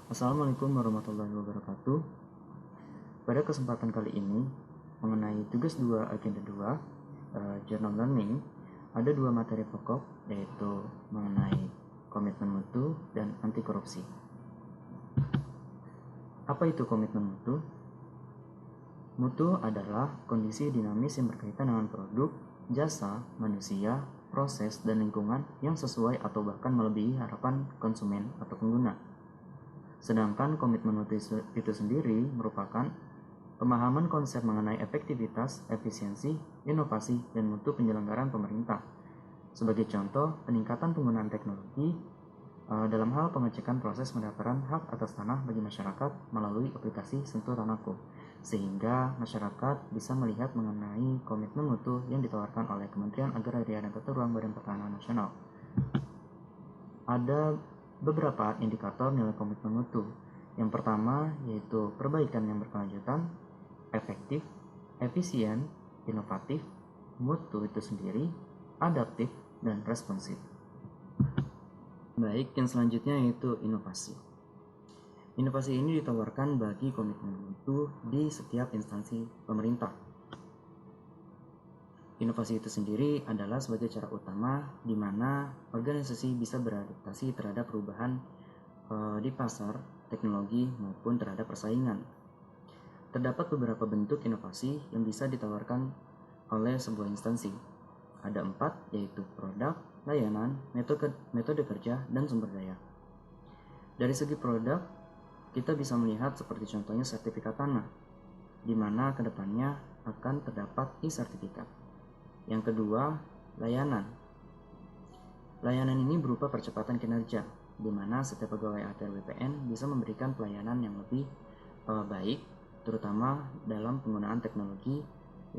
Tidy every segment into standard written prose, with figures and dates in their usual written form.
Assalamualaikum warahmatullahi wabarakatuh. Pada kesempatan kali ini, mengenai tugas 2 agenda 2, Journal Learning, ada dua materi pokok, yaitu mengenai komitmen mutu dan anti korupsi. Apa itu komitmen mutu? Mutu adalah kondisi dinamis yang berkaitan dengan produk, jasa, manusia, proses, dan lingkungan yang sesuai atau bahkan melebihi harapan konsumen atau pengguna. Sedangkan komitmen mutu itu sendiri merupakan pemahaman konsep mengenai efektivitas, efisiensi, inovasi, dan mutu penyelenggaraan pemerintah. Sebagai contoh, peningkatan penggunaan teknologi dalam hal pengecekan proses pendaftaran hak atas tanah bagi masyarakat melalui aplikasi Sentuh Tanahku, sehingga masyarakat bisa melihat mengenai komitmen mutu yang ditawarkan oleh Kementerian Agraria dan Tata Ruang Badan Pertanahan Nasional. Ada beberapa indikator nilai komitmen mutu. Yang pertama yaitu perbaikan yang berkelanjutan, efektif, efisien, inovatif, mutu itu sendiri, adaptif, dan responsif. Baik, yang selanjutnya yaitu inovasi. Inovasi ini ditawarkan bagi komitmen mutu di setiap instansi pemerintah. Inovasi itu sendiri adalah sebagai cara utama di mana organisasi bisa beradaptasi terhadap perubahan di pasar, teknologi, maupun terhadap persaingan. Terdapat beberapa bentuk inovasi yang bisa ditawarkan oleh sebuah instansi. Ada 4, yaitu produk, layanan, metode kerja, dan sumber daya. Dari segi produk, kita bisa melihat seperti contohnya sertifikat tanah, di mana kedepannya akan terdapat e-sertifikat. Yang kedua, layanan. Layanan ini berupa percepatan kinerja, di mana setiap pegawai ATR BPN bisa memberikan pelayanan yang lebih baik, terutama dalam penggunaan teknologi,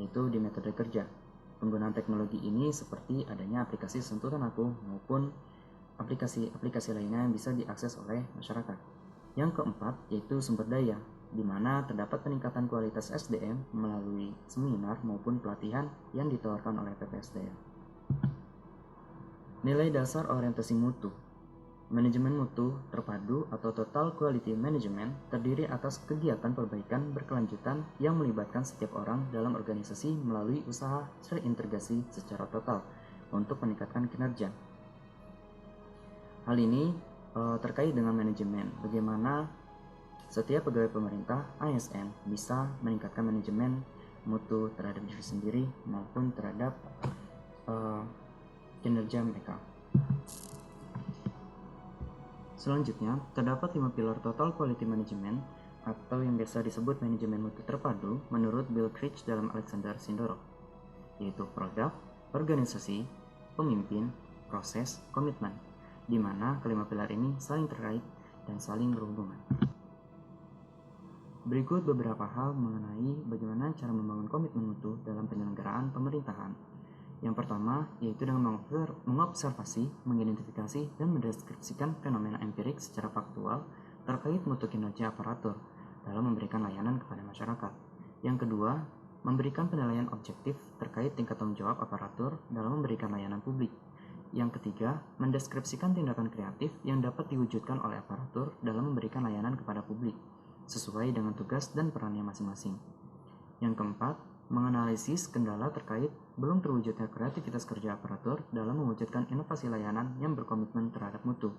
yaitu di metode kerja. Penggunaan teknologi ini seperti adanya aplikasi Sentuh Tanahku maupun aplikasi lainnya yang bisa diakses oleh masyarakat. Yang keempat, yaitu sumber daya, di mana terdapat peningkatan kualitas SDM melalui seminar maupun pelatihan yang ditawarkan oleh PPSDM. Nilai dasar orientasi mutu. Manajemen mutu terpadu atau Total Quality Management terdiri atas kegiatan perbaikan berkelanjutan yang melibatkan setiap orang dalam organisasi melalui usaha terintegrasi secara total untuk meningkatkan kinerja. Hal ini terkait dengan manajemen, bagaimana setiap pegawai pemerintah ASN bisa meningkatkan manajemen mutu terhadap diri sendiri maupun terhadap kinerja mereka. Selanjutnya, terdapat 5 pilar Total Quality Management atau yang biasa disebut manajemen mutu terpadu menurut Bill Critch dalam Alexander Sindorov, yaitu produk, organisasi, pemimpin, proses, komitmen, di mana kelima pilar ini saling terkait dan saling berhubungan. Berikut beberapa hal mengenai bagaimana cara membangun komitmen mutu dalam penyelenggaraan pemerintahan. Yang pertama, yaitu dengan mengobservasi, mengidentifikasi, dan mendeskripsikan fenomena empirik secara faktual terkait mutu kinerja aparatur dalam memberikan layanan kepada masyarakat. Yang kedua, memberikan penilaian objektif terkait tingkat tanggung jawab aparatur dalam memberikan layanan publik. Yang ketiga, mendeskripsikan tindakan kreatif yang dapat diwujudkan oleh aparatur dalam memberikan layanan kepada publik sesuai dengan tugas dan perannya masing-masing. Yang keempat, menganalisis kendala terkait belum terwujudnya kreativitas kerja aparatur dalam mewujudkan inovasi layanan yang berkomitmen terhadap mutu.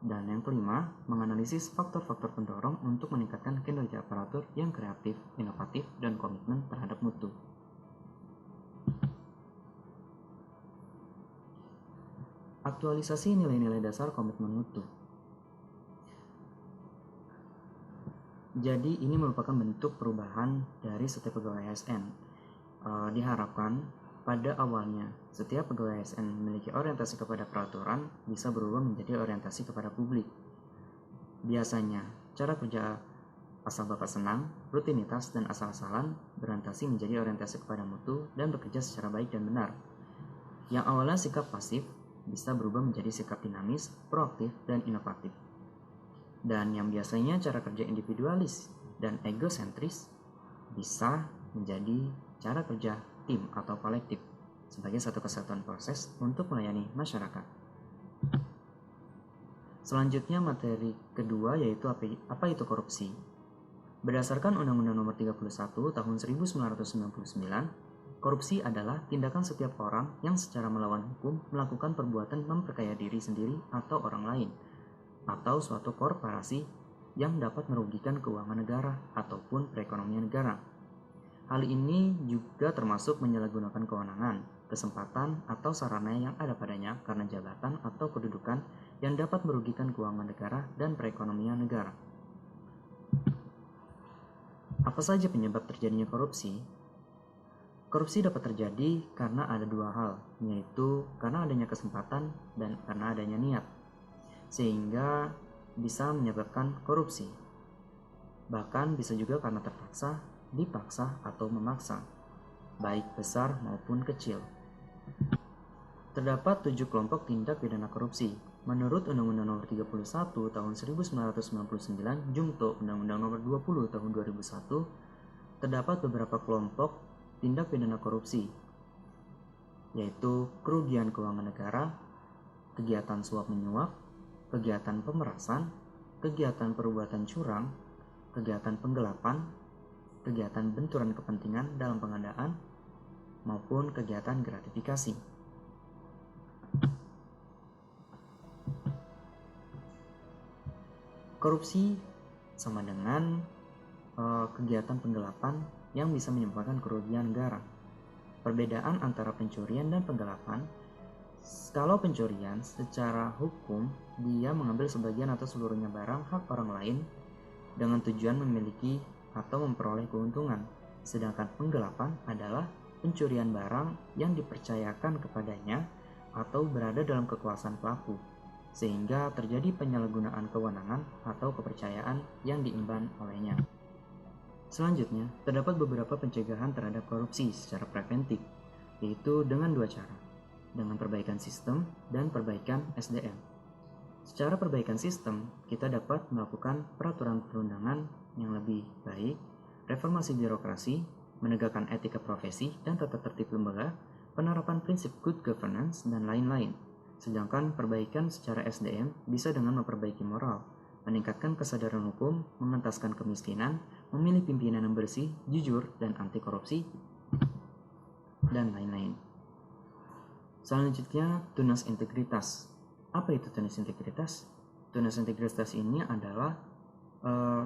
Dan yang kelima, menganalisis faktor-faktor pendorong untuk meningkatkan kinerja aparatur yang kreatif, inovatif, dan komitmen terhadap mutu. Aktualisasi nilai-nilai dasar komitmen mutu. Jadi ini merupakan bentuk perubahan dari setiap pegawai ASN. Diharapkan pada awalnya setiap pegawai ASN memiliki orientasi kepada peraturan bisa berubah menjadi orientasi kepada publik. Biasanya cara kerja asal bapak senang, rutinitas, dan asal-asalan berorientasi menjadi orientasi kepada mutu dan bekerja secara baik dan benar. Yang awalnya sikap pasif bisa berubah menjadi sikap dinamis, proaktif, dan inovatif. Dan yang biasanya cara kerja individualis dan egosentris bisa menjadi cara kerja tim atau kolektif sebagai satu kesatuan proses untuk melayani masyarakat. Selanjutnya materi kedua yaitu apa itu korupsi. Berdasarkan Undang-Undang Nomor 31 Tahun 1999, korupsi adalah tindakan setiap orang yang secara melawan hukum melakukan perbuatan memperkaya diri sendiri atau orang lain, atau suatu korporasi yang dapat merugikan keuangan negara ataupun perekonomian negara. Hal ini juga termasuk menyalahgunakan kewenangan, kesempatan, atau sarana yang ada padanya karena jabatan atau kedudukan yang dapat merugikan keuangan negara dan perekonomian negara. Apa saja penyebab terjadinya korupsi? Korupsi dapat terjadi karena ada dua hal, yaitu karena adanya kesempatan dan karena adanya niat, sehingga bisa menyebabkan korupsi. Bahkan bisa juga karena terpaksa, dipaksa, atau memaksa, baik besar maupun kecil. Terdapat 7 kelompok tindak pidana korupsi. Menurut Undang-Undang Nomor 31 Tahun 1999, Jungto Undang-Undang Nomor 20 Tahun 2001, terdapat beberapa kelompok tindak pidana korupsi, yaitu kerugian keuangan negara, kegiatan suap menyuap, kegiatan pemerasan, kegiatan perbuatan curang, kegiatan penggelapan, kegiatan benturan kepentingan dalam pengadaan, maupun kegiatan gratifikasi. Korupsi sama dengan kegiatan penggelapan yang bisa menyebabkan kerugian negara. Perbedaan antara pencurian dan penggelapan, kalau pencurian secara hukum dia mengambil sebagian atau seluruhnya barang hak orang lain dengan tujuan memiliki atau memperoleh keuntungan. Sedangkan penggelapan adalah pencurian barang yang dipercayakan kepadanya atau berada dalam kekuasaan pelaku, sehingga terjadi penyalahgunaan kewenangan atau kepercayaan yang diemban olehnya. Selanjutnya, terdapat beberapa pencegahan terhadap korupsi secara preventif, yaitu dengan dua cara, dengan perbaikan sistem dan perbaikan SDM. Secara perbaikan sistem, kita dapat melakukan peraturan perundangan yang lebih baik, reformasi birokrasi, menegakkan etika profesi dan tata tertib lembaga, penerapan prinsip good governance, dan lain-lain. Sedangkan perbaikan secara SDM bisa dengan memperbaiki moral, meningkatkan kesadaran hukum, mengentaskan kemiskinan, memilih pimpinan yang bersih, jujur, dan anti korupsi, dan lain-lain. Selanjutnya, tunas integritas. Apa itu tunas integritas? Tunas integritas ini adalah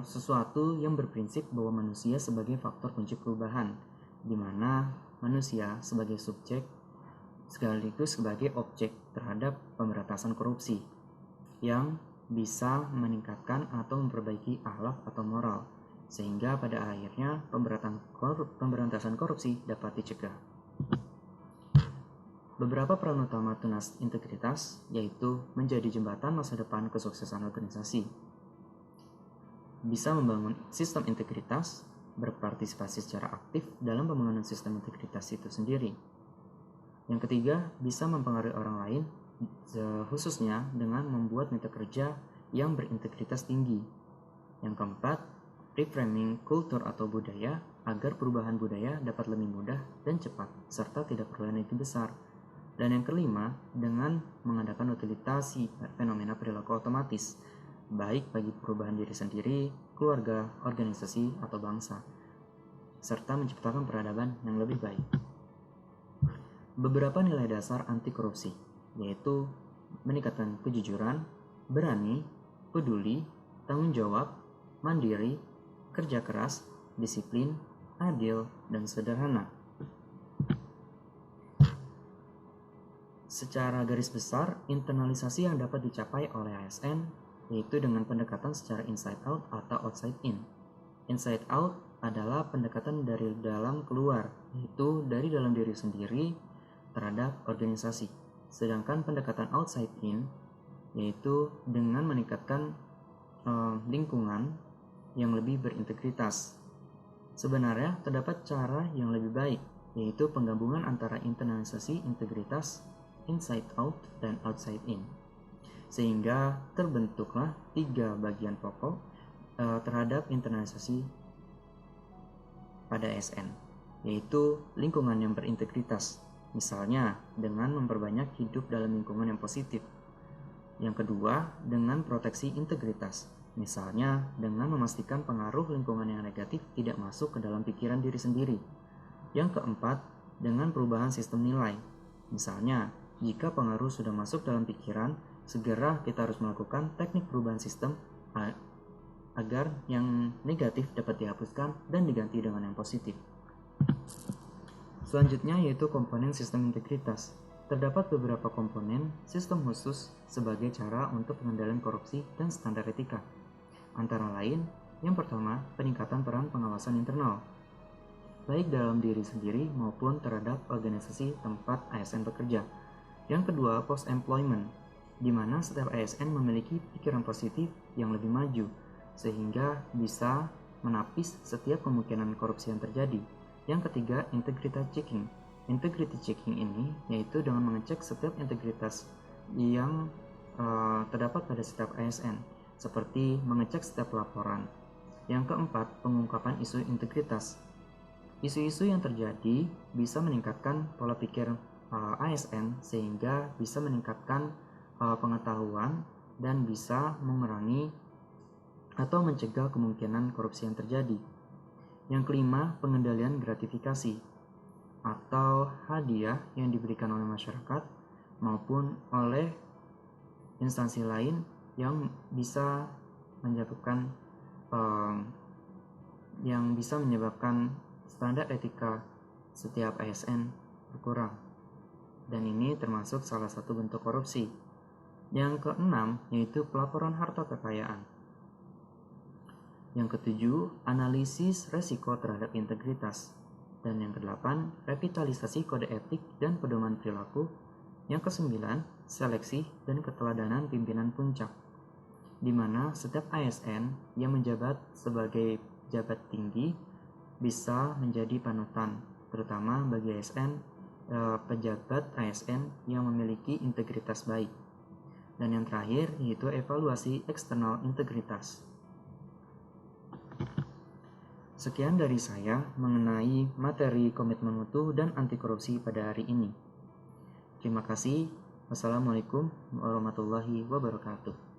sesuatu yang berprinsip bahwa manusia sebagai faktor kunci perubahan, di mana manusia sebagai subjek sekaligus sebagai objek terhadap pemberantasan korupsi yang bisa meningkatkan atau memperbaiki akhlak atau moral, sehingga pada akhirnya pemberantasan korupsi dapat dicegah. Beberapa peran utama tunas integritas yaitu menjadi jembatan masa depan kesuksesan organisasi, bisa membangun sistem integritas, berpartisipasi secara aktif dalam pembangunan sistem integritas itu sendiri. Yang ketiga, bisa mempengaruhi orang lain, khususnya dengan membuat mitra kerja yang berintegritas tinggi. Yang keempat, reframing kultur atau budaya agar perubahan budaya dapat lebih mudah dan cepat, serta tidak perlu energi besar. Dan yang kelima, dengan mengadakan utilitasi fenomena perilaku otomatis, baik bagi perubahan diri sendiri, keluarga, organisasi, atau bangsa, serta menciptakan peradaban yang lebih baik. Beberapa nilai dasar anti korupsi, yaitu meningkatkan kejujuran, berani, peduli, tanggung jawab, mandiri, kerja keras, disiplin, adil, dan sederhana. Secara garis besar, internalisasi yang dapat dicapai oleh ASN yaitu dengan pendekatan secara inside out atau outside in. Inside out adalah pendekatan dari dalam keluar, yaitu dari dalam diri sendiri terhadap organisasi. Sedangkan pendekatan outside in yaitu dengan meningkatkan lingkungan yang lebih berintegritas. Sebenarnya terdapat cara yang lebih baik, yaitu penggabungan antara internalisasi integritas, inside out, dan outside in, sehingga terbentuklah 3 bagian pokok terhadap internalisasi pada ASN, yaitu lingkungan yang berintegritas, misalnya dengan memperbanyak hidup dalam lingkungan yang positif, Yang kedua, dengan proteksi integritas. Misalnya, dengan memastikan pengaruh lingkungan yang negatif tidak masuk ke dalam pikiran diri sendiri. Yang keempat, dengan perubahan sistem nilai. Misalnya, jika pengaruh sudah masuk dalam pikiran, segera kita harus melakukan teknik perubahan sistem agar yang negatif dapat dihapuskan dan diganti dengan yang positif. Selanjutnya yaitu komponen sistem integritas. Terdapat beberapa komponen sistem khusus sebagai cara untuk pengendalian korupsi dan standar etika. Antara lain, yang pertama, peningkatan peran pengawasan internal, baik dalam diri sendiri maupun terhadap organisasi tempat ASN bekerja. Yang kedua, post-employment, di mana setiap ASN memiliki pikiran positif yang lebih maju, sehingga bisa menapis setiap kemungkinan korupsi yang terjadi. Yang ketiga, integrity checking. Integrity checking ini yaitu dengan mengecek setiap integritas yang terdapat pada setiap ASN, seperti mengecek setiap laporan. Yang keempat, pengungkapan isu integritas. Isu-isu yang terjadi bisa meningkatkan pola pikir ASN sehingga bisa meningkatkan pengetahuan dan bisa mengurangi atau mencegah kemungkinan korupsi yang terjadi. Yang kelima, pengendalian gratifikasi atau hadiah yang diberikan oleh masyarakat maupun oleh instansi lain yang bisa menyebabkan standar etika setiap ASN berkurang. Dan ini termasuk salah satu bentuk korupsi. Yang keenam yaitu pelaporan harta kekayaan. Yang ketujuh, analisis resiko terhadap integritas. Dan yang kedelapan, revitalisasi kode etik dan pedoman perilaku. Yang kesembilan, seleksi dan keteladanan pimpinan puncak, di mana setiap ASN yang menjabat sebagai pejabat tinggi bisa menjadi panutan, terutama bagi pejabat ASN yang memiliki integritas baik. Dan yang terakhir yaitu evaluasi eksternal integritas. Sekian dari saya mengenai materi komitmen mutu dan anti korupsi pada hari ini. Terima kasih. Wassalamualaikum warahmatullahi wabarakatuh.